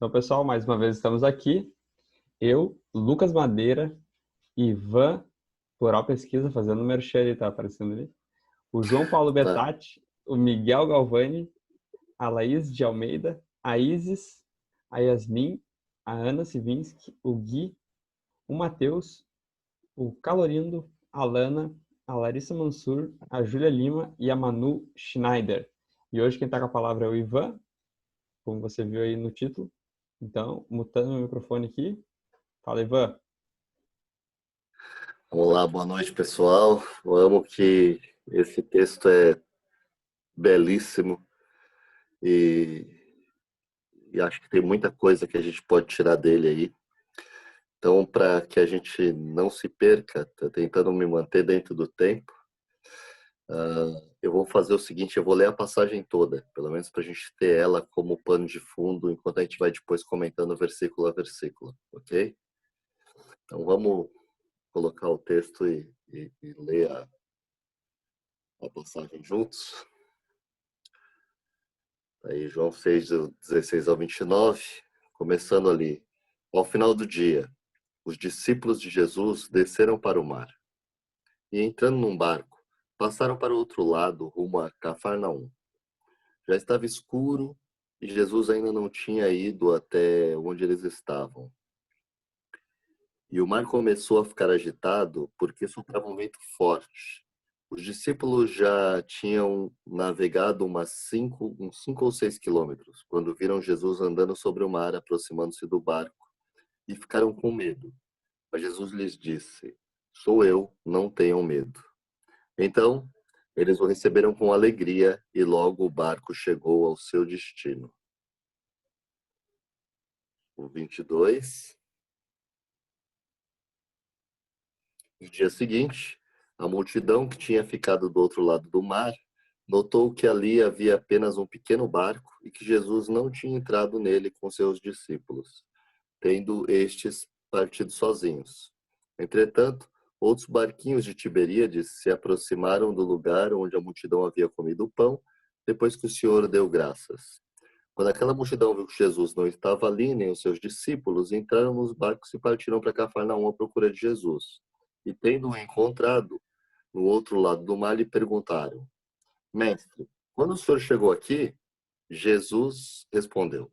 Então, pessoal, mais uma vez estamos aqui. Eu, Lucas Madeira, Ivan, Plural Pesquisa, fazendo merchan, ele tá aparecendo ali. O João Paulo Tá. Betatti, o Miguel Galvani, a Laís de Almeida, a Isis, a Yasmin, a Ana Sivinski, o Gui, o Matheus, o Calorindo, a Lana, a Larissa Mansur, a Júlia Lima e a Manu Schneider. E hoje quem está com a palavra é o Ivan, como você viu aí no título. Então, mutando o microfone aqui. Fala, Ivan. Olá, boa noite, pessoal. Eu amo que esse texto é belíssimo e, e acho que tem muita coisa que a gente pode tirar dele aí. Então, para que a gente não se perca, tô tentando me manter dentro do tempo, eu vou fazer o seguinte, eu vou ler a passagem toda, pelo menos para a gente ter ela como pano de fundo, enquanto a gente vai depois comentando versículo a versículo, ok? Então, vamos colocar o texto e ler a passagem juntos. Aí João 6, 16 ao 29, começando ali. Ao final do dia, os discípulos de Jesus desceram para o mar e, entrando num barco, passaram para o outro lado, rumo a Cafarnaum. Já estava escuro e Jesus ainda não tinha ido até onde eles estavam. E o mar começou a ficar agitado porque soprava um vento forte. Os discípulos já tinham navegado uns 5 ou 6 quilômetros, quando viram Jesus andando sobre o mar, aproximando-se do barco, e ficaram com medo. Mas Jesus lhes disse: Sou eu, não tenham medo. Então, eles o receberam com alegria, e logo o barco chegou ao seu destino. O 22. No dia seguinte, a multidão que tinha ficado do outro lado do mar notou que ali havia apenas um pequeno barco e que Jesus não tinha entrado nele com seus discípulos, tendo estes partido sozinhos. Entretanto, outros barquinhos de Tiberíades se aproximaram do lugar onde a multidão havia comido o pão, depois que o Senhor deu graças. Quando aquela multidão viu que Jesus não estava ali, nem os seus discípulos, entraram nos barcos e partiram para Cafarnaum à procura de Jesus. E tendo-o encontrado no outro lado do mar, lhe perguntaram: Mestre, quando o senhor chegou aqui? Jesus respondeu: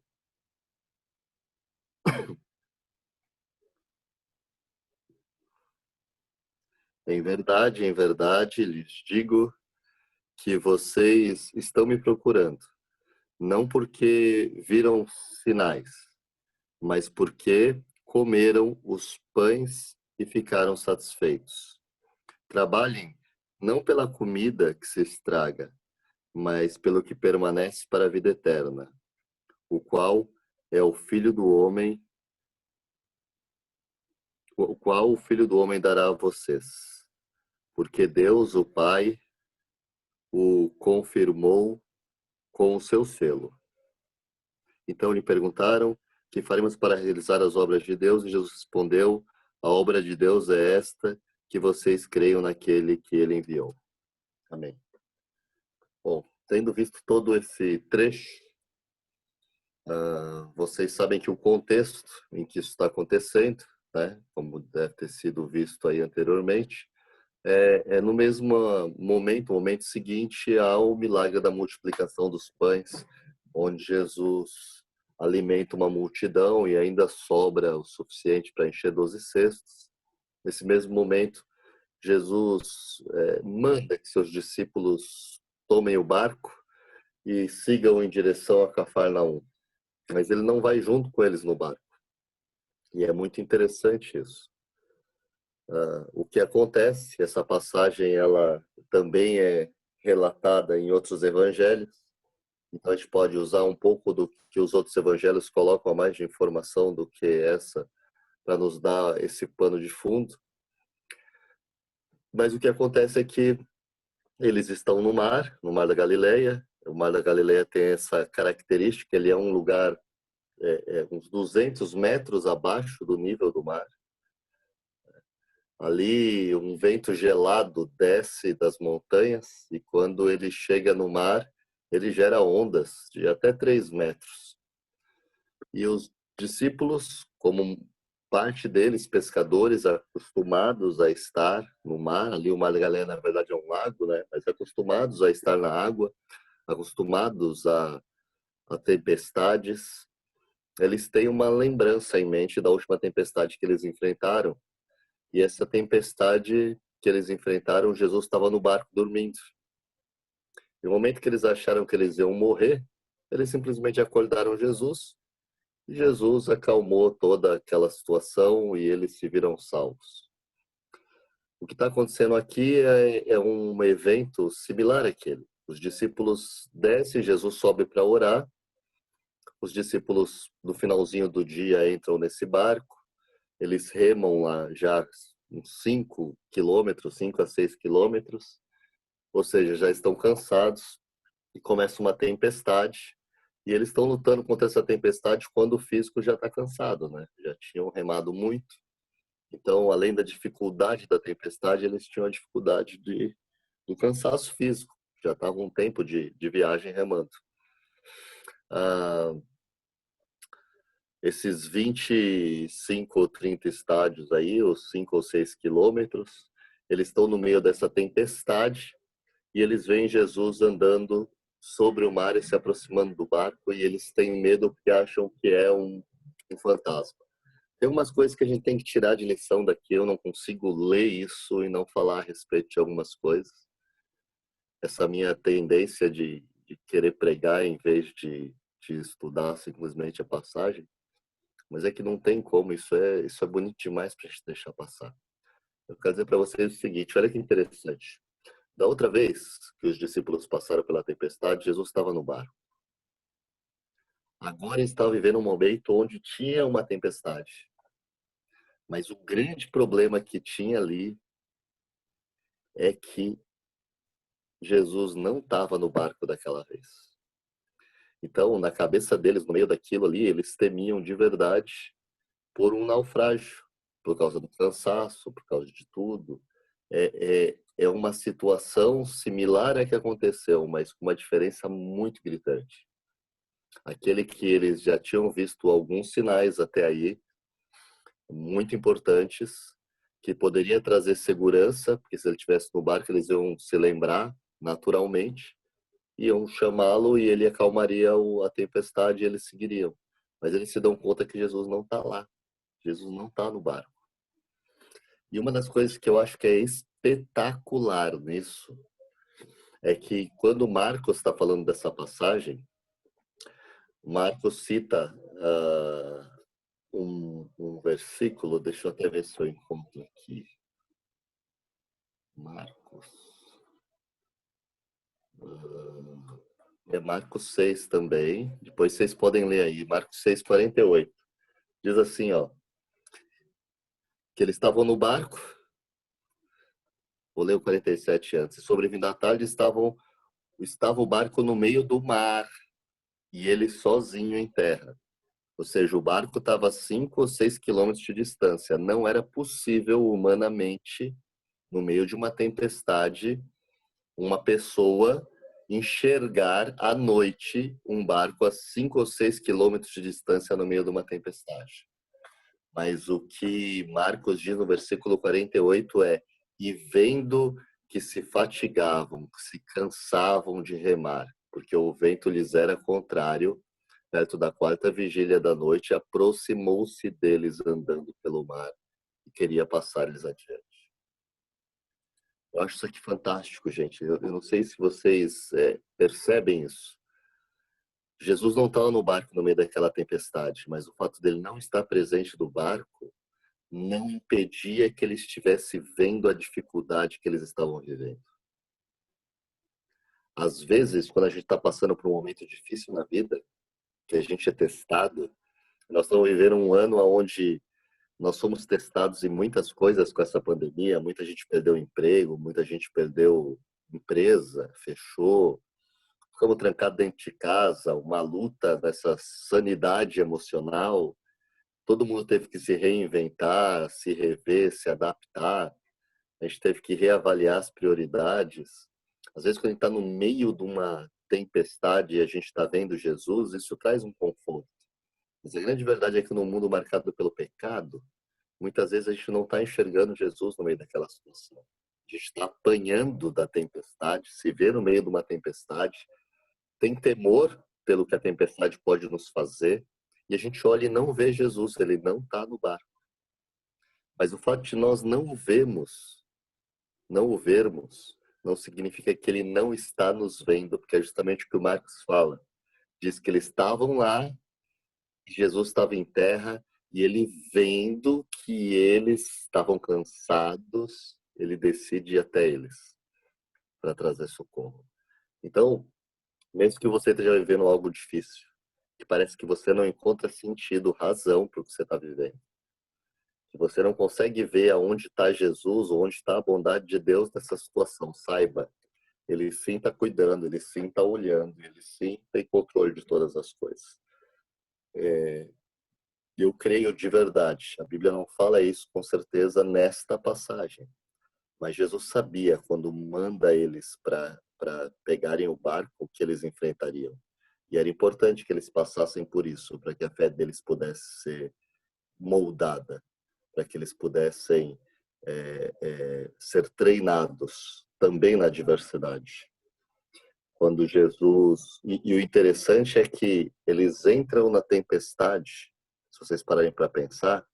em verdade, lhes digo que vocês estão me procurando, não porque viram sinais, mas porque comeram os pães e ficaram satisfeitos. Trabalhem não pela comida que se estraga, mas pelo que permanece para a vida eterna, o qual é o qual o Filho do Homem dará a vocês. Porque Deus, o Pai, o confirmou com o seu selo. Então lhe perguntaram: que faremos para realizar as obras de Deus? E Jesus respondeu: a obra de Deus é esta, que vocês creiam naquele que ele enviou. Amém. Bom, tendo visto todo esse trecho, vocês sabem que o contexto em que isso está acontecendo, né, como deve ter sido visto aí anteriormente, é no mesmo momento seguinte ao milagre da multiplicação dos pães, onde Jesus alimenta uma multidão e ainda sobra o suficiente para encher 12 cestos. Nesse mesmo momento, Jesus manda que seus discípulos tomem o barco e sigam em direção a Cafarnaum. Mas ele não vai junto com eles no barco. E é muito interessante isso. O que acontece, essa passagem ela também é relatada em outros evangelhos, então a gente pode usar um pouco do que os outros evangelhos colocam a mais de informação do que essa, para nos dar esse pano de fundo. Mas o que acontece é que eles estão no Mar da Galileia. O Mar da Galileia tem essa característica, ele é um lugar uns 200 metros abaixo do nível do mar. Ali, um vento gelado desce das montanhas e quando ele chega no mar, ele gera ondas de até 3 metros. E os discípulos, como parte deles, pescadores, acostumados a estar no mar, ali o Mar da Galileia, na verdade, é um lago, né? Mas acostumados a estar na água, acostumados a tempestades, eles têm uma lembrança em mente da última tempestade que eles enfrentaram. E essa tempestade que eles enfrentaram, Jesus estava no barco dormindo. E no momento que eles acharam que eles iam morrer, eles simplesmente acordaram Jesus. E Jesus acalmou toda aquela situação e eles se viram salvos. O que está acontecendo aqui é um evento similar àquele. Os discípulos descem, Jesus sobe para orar. Os discípulos, no finalzinho do dia, entram nesse barco. Eles remam lá já uns 5 quilômetros, 5 a 6 quilômetros. Ou seja, já estão cansados e começa uma tempestade. E eles estão lutando contra essa tempestade quando o físico já está cansado, né? Já tinham remado muito. Então, além da dificuldade da tempestade, eles tinham a dificuldade do cansaço físico. Já estavam um tempo de viagem remando. Esses 25 ou 30 estádios aí, os 5 ou 6 quilômetros, eles estão no meio dessa tempestade e eles veem Jesus andando sobre o mar e se aproximando do barco, e eles têm medo porque acham que é um fantasma. Tem umas coisas que a gente tem que tirar de lição daqui. Eu não consigo ler isso e não falar a respeito de algumas coisas. Essa minha tendência de querer pregar em vez de estudar simplesmente a passagem. Mas é que não tem como, isso é bonito demais para a gente deixar passar. Eu quero dizer para vocês o seguinte, olha que interessante. Da outra vez que os discípulos passaram pela tempestade, Jesus estava no barco. Agora ele estava vivendo um momento onde tinha uma tempestade. Mas o grande problema que tinha ali é que Jesus não estava no barco daquela vez. Então, na cabeça deles, no meio daquilo ali, eles temiam de verdade por um naufrágio, por causa do cansaço, por causa de tudo. É uma situação similar à que aconteceu, mas com uma diferença muito gritante. Aquele que eles já tinham visto alguns sinais até aí, muito importantes, que poderia trazer segurança, porque se ele estivesse no barco eles iam se lembrar naturalmente, iam chamá-lo e ele acalmaria a tempestade e eles seguiriam. Mas eles se dão conta que Jesus não está lá. Jesus não está no barco. E uma das coisas que eu acho que é espetacular nisso é que quando Marcos está falando dessa passagem, Marcos cita um versículo, deixa eu até ver se eu encontro aqui. Marcos. É Marcos 6 também. Depois vocês podem ler aí. Marcos 6, 48. Diz assim, ó. Que eles estavam no barco. Vou ler o 47 antes. Sobrevindo à tarde, estava o barco no meio do mar. E ele sozinho em terra. Ou seja, o barco estava a 5 ou 6 quilômetros de distância. Não era possível humanamente, no meio de uma tempestade, uma pessoa enxergar à noite um barco a 5 ou 6 quilômetros de distância no meio de uma tempestade. Mas o que Marcos diz no versículo 48 é: e vendo que se fatigavam, que se cansavam de remar, porque o vento lhes era contrário, perto da 4ª vigília da noite, aproximou-se deles andando pelo mar e queria passar-lhes adiante. Eu acho isso aqui fantástico, gente. Eu não sei se vocês percebem isso. Jesus não estava no barco no meio daquela tempestade, mas o fato dele não estar presente no barco não impedia que ele estivesse vendo a dificuldade que eles estavam vivendo. Às vezes, quando a gente está passando por um momento difícil na vida, que a gente é testado, nós estamos vivendo um ano onde nós somos testados em muitas coisas com essa pandemia. Muita gente perdeu emprego, muita gente perdeu empresa, fechou, ficamos trancados dentro de casa, uma luta dessa sanidade emocional. Todo mundo teve que se reinventar, se rever, se adaptar. A gente teve que reavaliar as prioridades. Às vezes, quando a gente está no meio de uma tempestade e a gente está vendo Jesus, isso traz um conforto. Mas a grande verdade é que no mundo marcado pelo pecado, muitas vezes a gente não está enxergando Jesus no meio daquela situação. A gente está apanhando da tempestade, se vê no meio de uma tempestade, tem temor pelo que a tempestade pode nos fazer, e a gente olha e não vê Jesus, ele não está no barco. Mas o fato de nós não o vermos, não significa que ele não está nos vendo, porque é justamente o que o Marcos fala. Diz que eles estavam lá, Jesus estava em terra, e ele vendo que eles estavam cansados, ele decide ir até eles para trazer socorro. Então, mesmo que você esteja vivendo algo difícil, que parece que você não encontra sentido, razão para o que você está vivendo, que você não consegue ver aonde está Jesus, ou onde está a bondade de Deus nessa situação, saiba, ele sim está cuidando, ele sim está olhando, ele sim tem controle de todas as coisas. Eu creio de verdade, a Bíblia não fala isso com certeza nesta passagem, mas Jesus sabia quando manda eles para pegarem o barco que eles enfrentariam. E era importante que eles passassem por isso, para que a fé deles pudesse ser moldada, para que eles pudessem ser treinados também na adversidade. Quando Jesus... E o interessante é que eles entram na tempestade, se vocês pararem para pensar,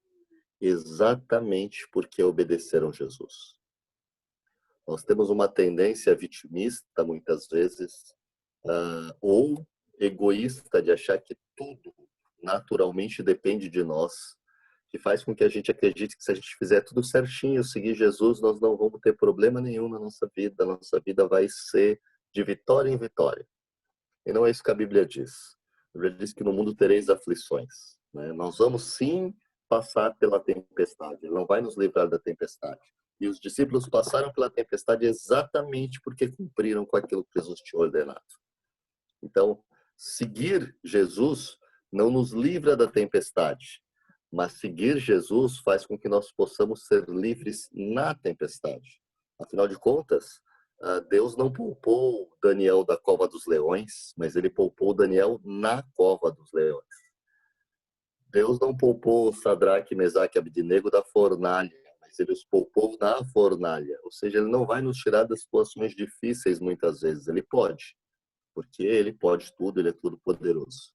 exatamente porque obedeceram Jesus. Nós temos uma tendência vitimista, muitas vezes, ou egoísta, de achar que tudo naturalmente depende de nós, que faz com que a gente acredite que se a gente fizer tudo certinho, seguir Jesus, nós não vamos ter problema nenhum na nossa vida, a nossa vida vai ser de vitória em vitória. E não é isso que a Bíblia diz. A Bíblia diz que no mundo tereis aflições, né? Nós vamos sim passar pela tempestade, ele não vai nos livrar da tempestade. E os discípulos passaram pela tempestade exatamente porque cumpriram com aquilo que Jesus tinha ordenado. Então, seguir Jesus não nos livra da tempestade, mas seguir Jesus faz com que nós possamos ser livres na tempestade. Afinal de contas, Deus não poupou Daniel da cova dos leões, mas ele poupou Daniel na cova dos leões. Deus não poupou Sadraque, Mesaque e Abednego da fornalha, mas ele os poupou na fornalha. Ou seja, ele não vai nos tirar das situações difíceis muitas vezes, ele pode, porque ele pode tudo, ele é tudo poderoso.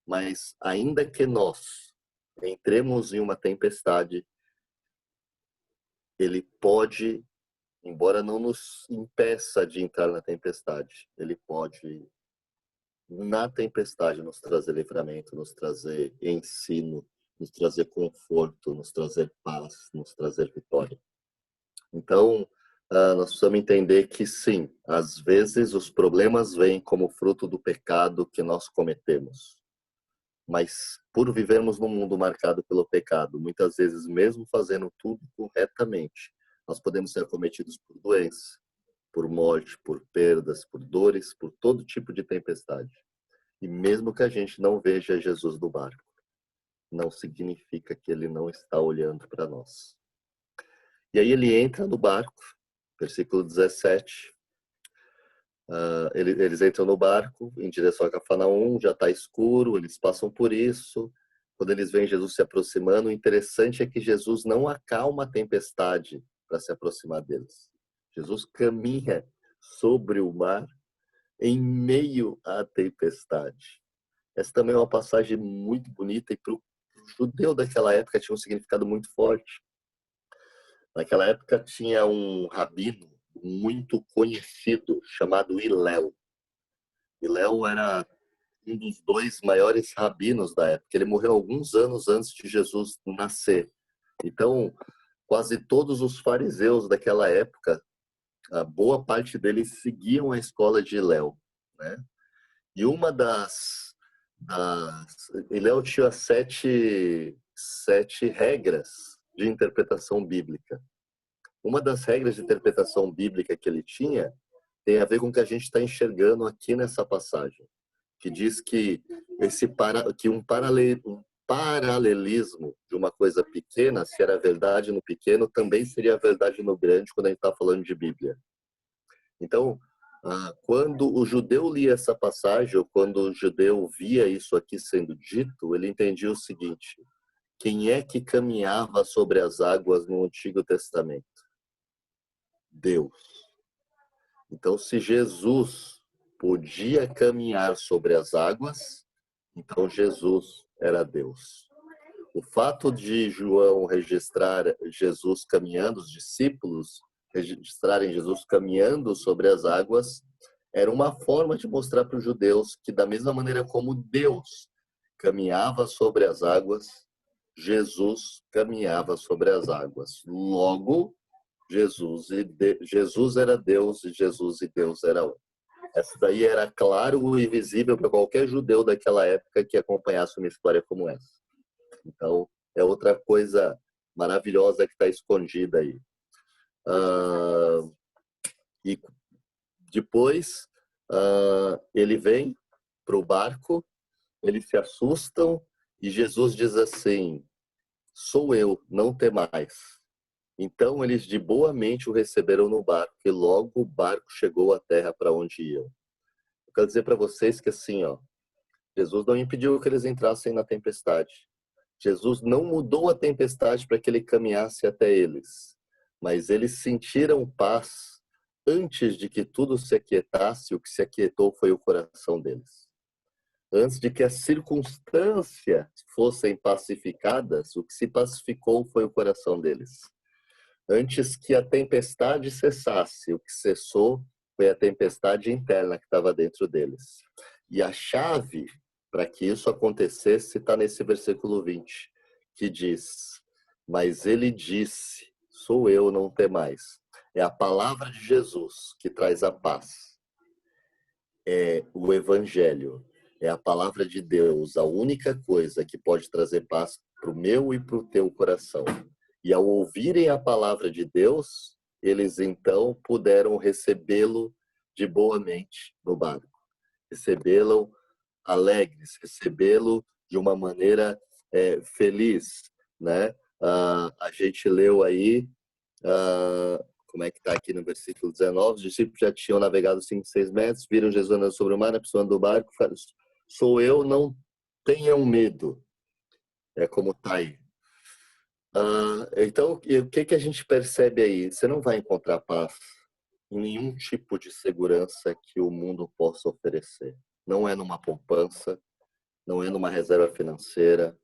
Mas ainda que nós entremos em uma tempestade, ele pode, embora não nos impeça de entrar na tempestade, ele pode, na tempestade, nos trazer livramento, nos trazer ensino, nos trazer conforto, nos trazer paz, nos trazer vitória. Então, nós precisamos entender que sim, às vezes os problemas vêm como fruto do pecado que nós cometemos. Mas por vivermos num mundo marcado pelo pecado, muitas vezes mesmo fazendo tudo corretamente, nós podemos ser acometidos por doença, por morte, por perdas, por dores, por todo tipo de tempestade. E mesmo que a gente não veja Jesus no barco, não significa que ele não está olhando para nós. E aí ele entra no barco, versículo 17. Eles entram no barco em direção a Cafarnaum, já está escuro, eles passam por isso. Quando eles veem Jesus se aproximando, o interessante é que Jesus não acalma a tempestade para se aproximar deles. Jesus caminha sobre o mar em meio à tempestade. Essa também é uma passagem muito bonita e para o judeu daquela época tinha um significado muito forte. Naquela época tinha um rabino muito conhecido chamado Hillel. Hillel era um dos dois maiores rabinos da época. Ele morreu alguns anos antes de Jesus nascer. Então, quase todos os fariseus daquela época, a boa parte deles seguiam a escola de Hillel, né? E uma Hillel tinha sete regras de interpretação bíblica. Uma das regras de interpretação bíblica que ele tinha tem a ver com o que a gente está enxergando aqui nessa passagem, que diz que um paralelismo de uma coisa pequena, se era verdade no pequeno, também seria verdade no grande quando a gente está falando de Bíblia. Então, Quando o judeu lia essa passagem, ou quando o judeu via isso aqui sendo dito, ele entendia o seguinte: quem é que caminhava sobre as águas no Antigo Testamento? Deus. Então, se Jesus podia caminhar sobre as águas, então Jesus era Deus. O fato de João registrar Jesus caminhando, os discípulos registrarem Jesus caminhando sobre as águas, era uma forma de mostrar para os judeus que, da mesma maneira como Deus caminhava sobre as águas, Jesus caminhava sobre as águas. Logo, Jesus era Deus e Jesus e Deus era um. Essa daí era claro e visível para qualquer judeu daquela época que acompanhasse uma história como essa. Então, é outra coisa maravilhosa que está escondida aí. E depois, ele vem para o barco, eles se assustam e Jesus diz assim: sou eu, não temais. Então, eles de boa mente o receberam no barco e logo o barco chegou à terra para onde iam. Eu quero dizer para vocês que assim, Jesus não impediu que eles entrassem na tempestade. Jesus não mudou a tempestade para que ele caminhasse até eles, mas eles sentiram paz antes de que tudo se aquietasse. O que se aquietou foi o coração deles. Antes de que as circunstâncias fossem pacificadas, o que se pacificou foi o coração deles. Antes que a tempestade cessasse, o que cessou foi a tempestade interna que estava dentro deles. E a chave para que isso acontecesse está nesse versículo 20, que diz: mas ele disse, sou eu, não temais. É a palavra de Jesus que traz a paz. É o evangelho. É a palavra de Deus, a única coisa que pode trazer paz para o meu e para o teu coração. E ao ouvirem a palavra de Deus, eles então puderam recebê-lo de boa mente no barco. Recebê-lo alegres, recebê-lo de uma maneira feliz, né? A gente leu aí, como é que está aqui no versículo 19, os discípulos já tinham navegado 5, 6 metros, viram Jesus andando sobre o mar, na pessoa do barco, falaram: sou eu, não tenham medo. É como está aí. Então, o que a gente percebe aí? Você não vai encontrar paz em nenhum tipo de segurança que o mundo possa oferecer. Não é numa poupança, não é numa reserva financeira,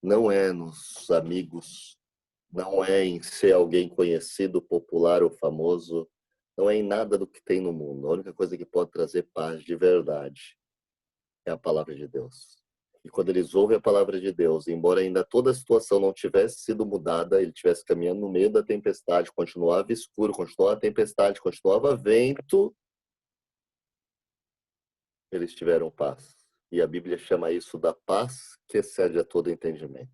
não é nos amigos, não é em ser alguém conhecido, popular ou famoso, não é em nada do que tem no mundo. A única coisa que pode trazer paz de verdade é a palavra de Deus. E quando eles ouvem a palavra de Deus, embora ainda toda a situação não tivesse sido mudada, ele estivesse caminhando no meio da tempestade, continuava escuro, continuava a tempestade, continuava vento, eles tiveram paz. E a Bíblia chama isso da paz que excede a todo entendimento.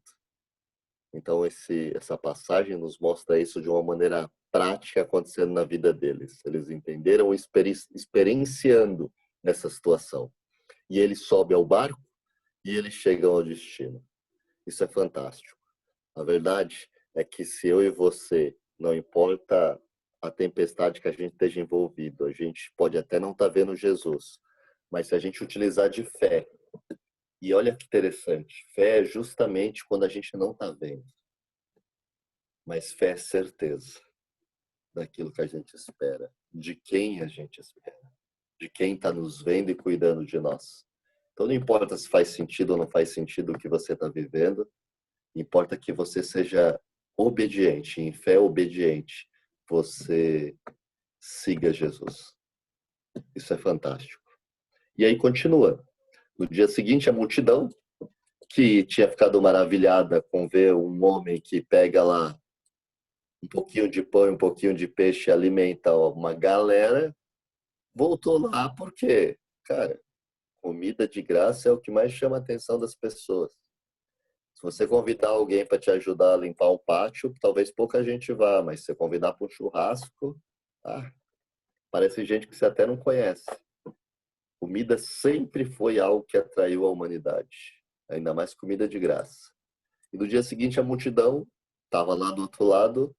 Então, essa passagem nos mostra isso de uma maneira prática acontecendo na vida deles. Eles entenderam experienciando essa situação. E ele sobe ao barco e eles chegam ao destino. Isso é fantástico. A verdade é que se eu e você, não importa a tempestade que a gente esteja envolvido, a gente pode até não estar vendo Jesus, mas se a gente utilizar de fé, e olha que interessante, fé é justamente quando a gente não está vendo, mas fé é certeza daquilo que a gente espera, de quem a gente espera, de quem está nos vendo e cuidando de nós. Então não importa se faz sentido ou não faz sentido o que você está vivendo, importa que você seja obediente, em fé obediente, você siga Jesus. Isso é fantástico. E aí continua. No dia seguinte, a multidão, que tinha ficado maravilhada com ver um homem que pega lá um pouquinho de pão e um pouquinho de peixe e alimenta uma galera, voltou lá porque, cara, comida de graça é o que mais chama a atenção das pessoas. Se você convidar alguém para te ajudar a limpar um pátio, talvez pouca gente vá, mas se você convidar para um churrasco, parece gente que você até não conhece. Comida sempre foi algo que atraiu a humanidade, ainda mais comida de graça. E no dia seguinte a multidão estava lá do outro lado,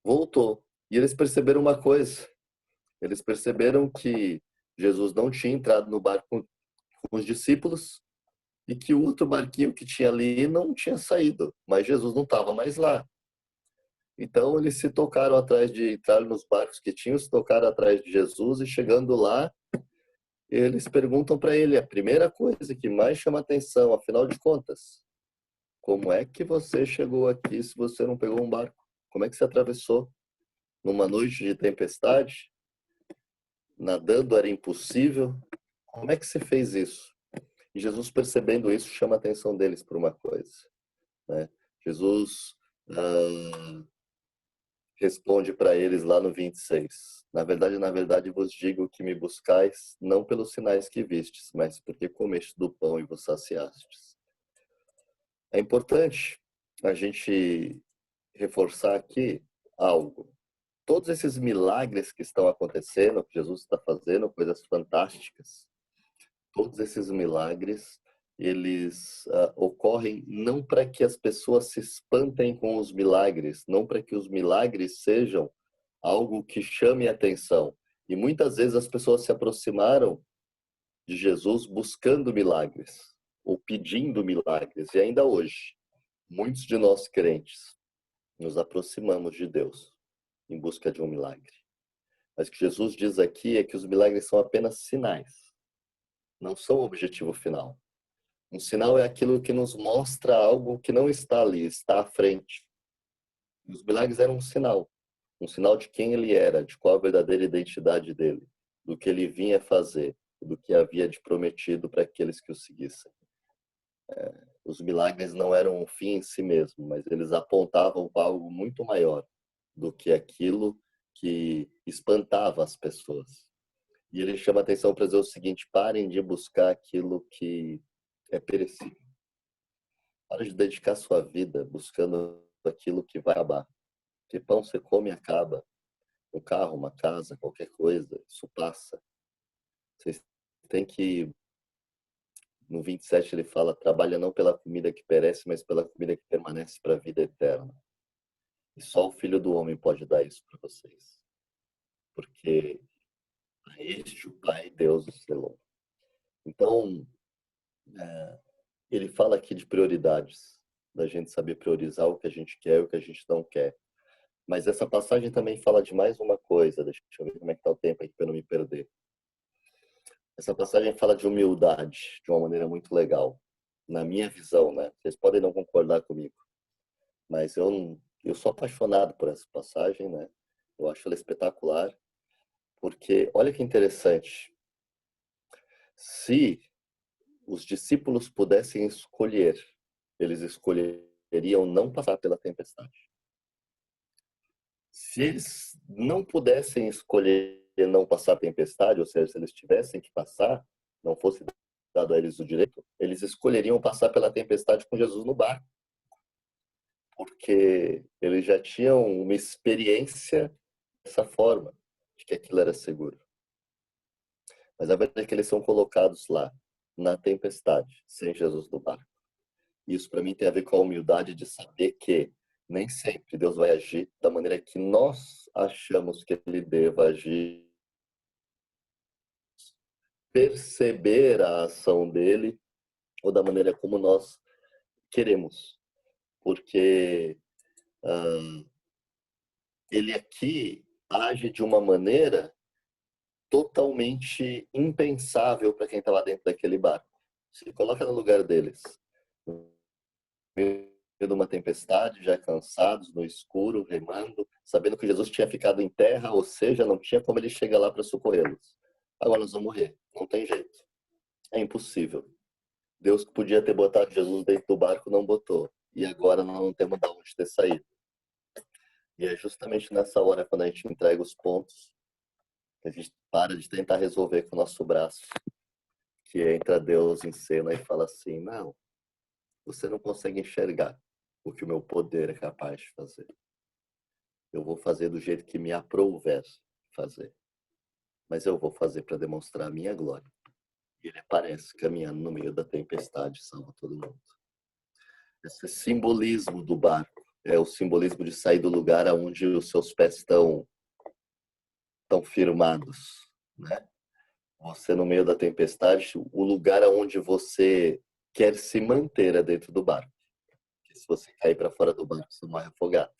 voltou. E eles perceberam uma coisa. Eles perceberam que Jesus não tinha entrado no barco com os discípulos e que o outro barquinho que tinha ali não tinha saído, mas Jesus não estava mais lá. Então eles se tocaram atrás de entrar nos barcos que tinham, se tocaram atrás de Jesus e chegando lá, eles perguntam para ele a primeira coisa que mais chama atenção, afinal de contas, como é que você chegou aqui se você não pegou um barco? Como é que você atravessou numa noite de tempestade? Nadando era impossível. Como é que você fez isso? E Jesus, percebendo isso, chama a atenção deles por uma coisa, né? Jesus responde para eles lá no 26. Na verdade, vos digo que me buscais não pelos sinais que vistes, mas porque comeste do pão e vos saciastes. É importante a gente reforçar aqui algo. Todos esses milagres que estão acontecendo, que Jesus está fazendo, coisas fantásticas, todos esses milagres, eles ocorrem não para que as pessoas se espantem com os milagres, não para que os milagres sejam algo que chame a atenção. E muitas vezes as pessoas se aproximaram de Jesus buscando milagres, ou pedindo milagres. E ainda hoje, muitos de nós crentes nos aproximamos de Deus em busca de um milagre. Mas o que Jesus diz aqui é que os milagres são apenas sinais, não são o objetivo final. Um sinal é aquilo que nos mostra algo que não está ali, está à frente. Os milagres eram um sinal de quem ele era, de qual a verdadeira identidade dele, do que ele vinha fazer, do que havia de prometido para aqueles que o seguissem. Os milagres não eram um fim em si mesmo, mas eles apontavam para algo muito maior do que aquilo que espantava as pessoas. E ele chama a atenção para dizer o seguinte: parem de buscar aquilo que é perecível. Para de dedicar sua vida buscando aquilo que vai acabar. Que pão você come e acaba. Um carro, uma casa, qualquer coisa, isso passa. Vocês têm que... No 27 ele fala: trabalha não pela comida que perece, mas pela comida que permanece para a vida eterna. E só o Filho do Homem pode dar isso para vocês. Porque a este o Pai Deus o selou. Então, ele fala aqui de prioridades, da gente saber priorizar o que a gente quer e o que a gente não quer. Mas essa passagem também fala de mais uma coisa. Deixa eu ver como é que está o tempo aqui para não me perder. Essa passagem fala de humildade de uma maneira muito legal, na minha visão, né? Vocês podem não concordar comigo, mas eu sou apaixonado por essa passagem, né? Eu acho ela espetacular, porque olha que interessante. Se os discípulos pudessem escolher, eles escolheriam não passar pela tempestade. Se eles não pudessem escolher não passar a tempestade, ou seja, se eles tivessem que passar, não fosse dado a eles o direito, eles escolheriam passar pela tempestade com Jesus no barco. Porque eles já tinham uma experiência dessa forma, de que aquilo era seguro. Mas a verdade é que eles são colocados lá, na tempestade, sem Jesus no barco. Isso para mim tem a ver com a humildade de saber que nem sempre Deus vai agir da maneira que nós achamos que Ele deva agir. Perceber a ação dele ou da maneira como nós queremos. Porque ele aqui age de uma maneira totalmente impensável para quem está lá dentro daquele barco. Se coloca no lugar deles. No meio de uma tempestade, já cansados, no escuro, remando, sabendo que Jesus tinha ficado em terra, ou seja, não tinha como ele chegar lá para socorrê-los. Agora nós vamos morrer, não tem jeito. É impossível. Deus que podia ter botado Jesus dentro do barco não botou. E agora nós não temos de onde ter saído. E é justamente nessa hora, quando a gente entrega os pontos, que a gente para de tentar resolver com o nosso braço, que entra Deus em cena e fala assim: não, você não consegue enxergar o que o meu poder é capaz de fazer. Eu vou fazer do jeito que me aprouver fazer. Mas eu vou fazer para demonstrar a minha glória. E ele aparece caminhando no meio da tempestade e salva todo mundo. Esse simbolismo do barco é o simbolismo de sair do lugar onde os seus pés estão firmados, né? Você no meio da tempestade, o lugar aonde você quer se manter é dentro do barco. Porque se você cair para fora do barco, você morre afogado.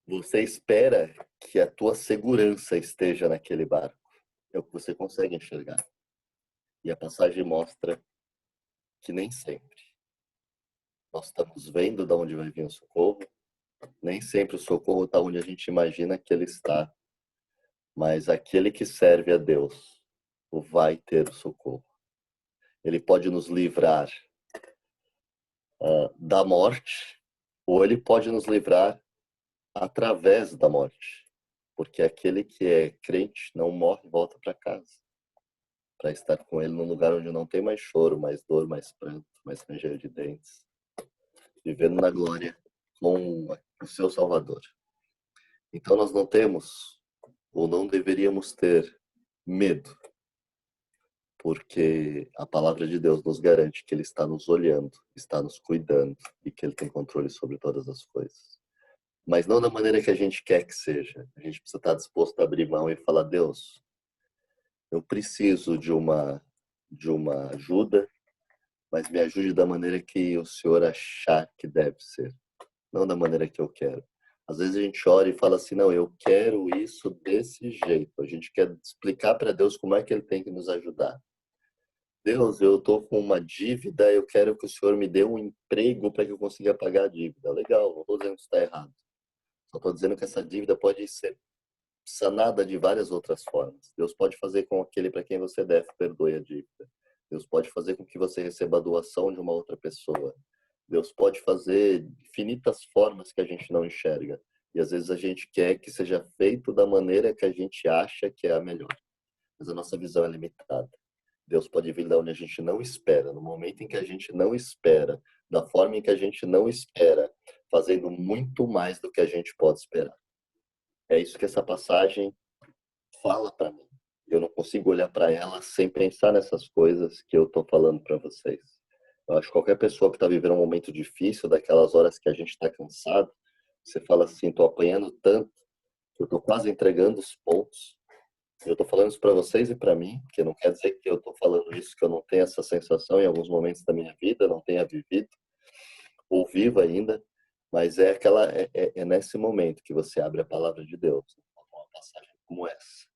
Você espera que a tua segurança esteja naquele barco. É o que você consegue enxergar. E a passagem mostra que nem sempre. Nós estamos vendo de onde vai vir o socorro. Nem sempre o socorro está onde a gente imagina que ele está. Mas aquele que serve a Deus vai ter o socorro. Ele pode nos livrar da morte, ou ele pode nos livrar através da morte. Porque aquele que é crente não morre e volta para casa. Para estar com ele num lugar onde não tem mais choro, mais dor, mais pranto, mais ranger de dentes. Vivendo na glória com o seu Salvador. Então nós não temos, ou não deveríamos ter, medo. Porque a palavra de Deus nos garante que Ele está nos olhando, está nos cuidando e que Ele tem controle sobre todas as coisas. Mas não da maneira que a gente quer que seja. A gente precisa estar disposto a abrir mão e falar: Deus, eu preciso de uma ajuda, mas me ajude da maneira que o Senhor achar que deve ser, não da maneira que eu quero. Às vezes a gente ora e fala assim: não, eu quero isso desse jeito. A gente quer explicar para Deus como é que Ele tem que nos ajudar. Deus, eu estou com uma dívida, eu quero que o Senhor me dê um emprego para que eu consiga pagar a dívida. Legal, não estou dizendo que está errado. Só estou dizendo que essa dívida pode ser sanada de várias outras formas. Deus pode fazer com aquele para quem você deve, perdoe a dívida. Deus pode fazer com que você receba a doação de uma outra pessoa. Deus pode fazer infinitas formas que a gente não enxerga. E às vezes a gente quer que seja feito da maneira que a gente acha que é a melhor. Mas a nossa visão é limitada. Deus pode vir da onde a gente não espera, no momento em que a gente não espera, da forma em que a gente não espera, fazendo muito mais do que a gente pode esperar. É isso que essa passagem fala para mim. Eu não consigo olhar para ela sem pensar nessas coisas que eu estou falando para vocês. Eu acho que qualquer pessoa que está vivendo um momento difícil, daquelas horas que a gente está cansado, você fala assim: estou apanhando tanto, que eu estou quase entregando os pontos. Eu estou falando isso para vocês e para mim, que não quer dizer que eu estou falando isso, que eu não tenho essa sensação em alguns momentos da minha vida, não tenha vivido ou vivo ainda, mas é nesse momento que você abre a palavra de Deus, uma passagem como essa.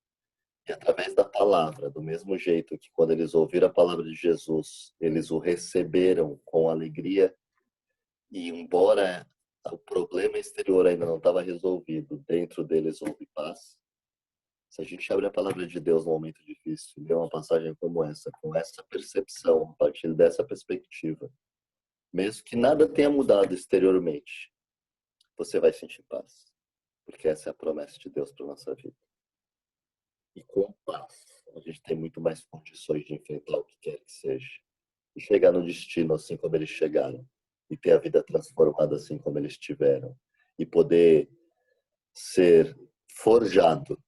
E através da palavra, do mesmo jeito que quando eles ouviram a palavra de Jesus, eles o receberam com alegria, e embora o problema exterior ainda não estava resolvido, dentro deles houve paz. Se a gente abre a palavra de Deus num momento difícil e lê uma passagem como essa, com essa percepção, a partir dessa perspectiva, mesmo que nada tenha mudado exteriormente, você vai sentir paz. Porque essa é a promessa de Deus para nossa vida. E com paz, a gente tem muito mais condições de enfrentar o que quer que seja. E chegar no destino assim como eles chegaram. E ter a vida transformada assim como eles tiveram. E poder ser forjado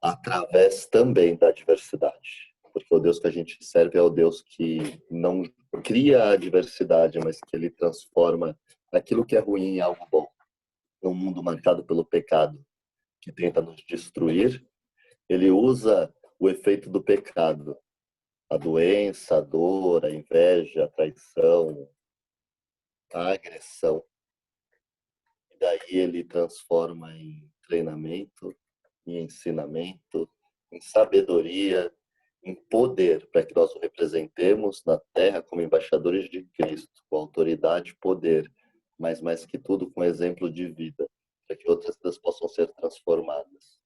através também da adversidade. Porque o Deus que a gente serve é o Deus que não cria a adversidade, mas que ele transforma aquilo que é ruim em algo bom. Num mundo marcado pelo pecado, que tenta nos destruir, ele usa o efeito do pecado, a doença, a dor, a inveja, a traição, a agressão. E daí ele transforma em treinamento, em ensinamento, em sabedoria, em poder, para que nós o representemos na terra como embaixadores de Cristo, com autoridade e poder, mas mais que tudo com exemplo de vida, para que outras vidas possam ser transformadas.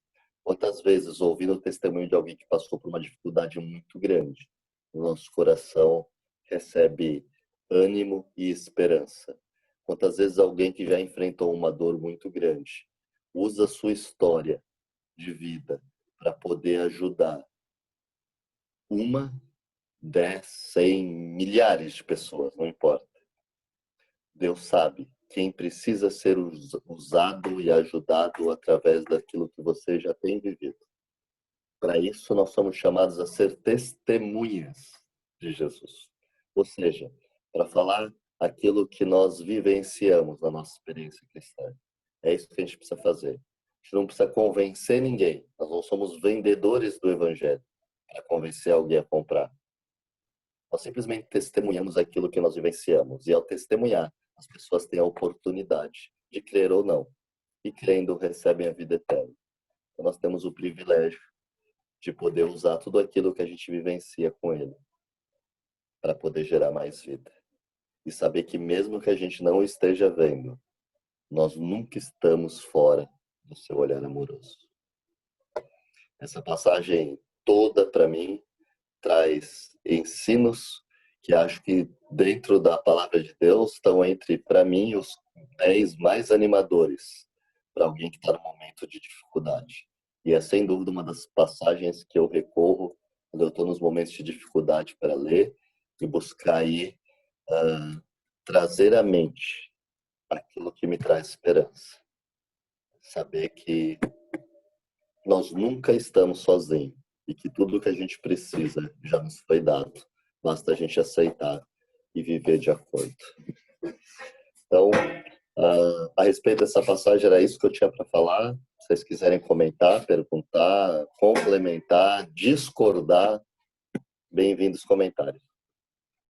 Quantas vezes, ouvindo o testemunho de alguém que passou por uma dificuldade muito grande, o nosso coração recebe ânimo e esperança. Quantas vezes alguém que já enfrentou uma dor muito grande usa sua história de vida para poder ajudar uma, 10, 100, milhares de pessoas, não importa. Deus sabe quem precisa ser usado e ajudado através daquilo que você já tem vivido. Para isso, nós somos chamados a ser testemunhas de Jesus. Ou seja, para falar aquilo que nós vivenciamos na nossa experiência cristã. É isso que a gente precisa fazer. gente não precisa convencer ninguém. Nós não somos vendedores do evangelho para convencer alguém a comprar. Nós simplesmente testemunhamos aquilo que nós vivenciamos. E ao testemunhar, as pessoas têm a oportunidade de crer ou não. E crendo, recebem a vida eterna. Então, nós temos o privilégio de poder usar tudo aquilo que a gente vivencia com ele para poder gerar mais vida. E saber que mesmo que a gente não esteja vendo, nós nunca estamos fora do seu olhar amoroso. Essa passagem toda, para mim, traz ensinos que acho que dentro da palavra de Deus estão entre, para mim, os 10 mais animadores para alguém que está no momento de dificuldade. E é sem dúvida uma das passagens que eu recorro quando eu estou nos momentos de dificuldade para ler e buscar aí trazer à mente aquilo que me traz esperança. Saber que nós nunca estamos sozinhos e que tudo que a gente precisa já nos foi dado. Basta a gente aceitar e viver de acordo. Então, a respeito dessa passagem, era isso que eu tinha para falar. Se vocês quiserem comentar, perguntar, complementar, discordar, bem-vindos comentários.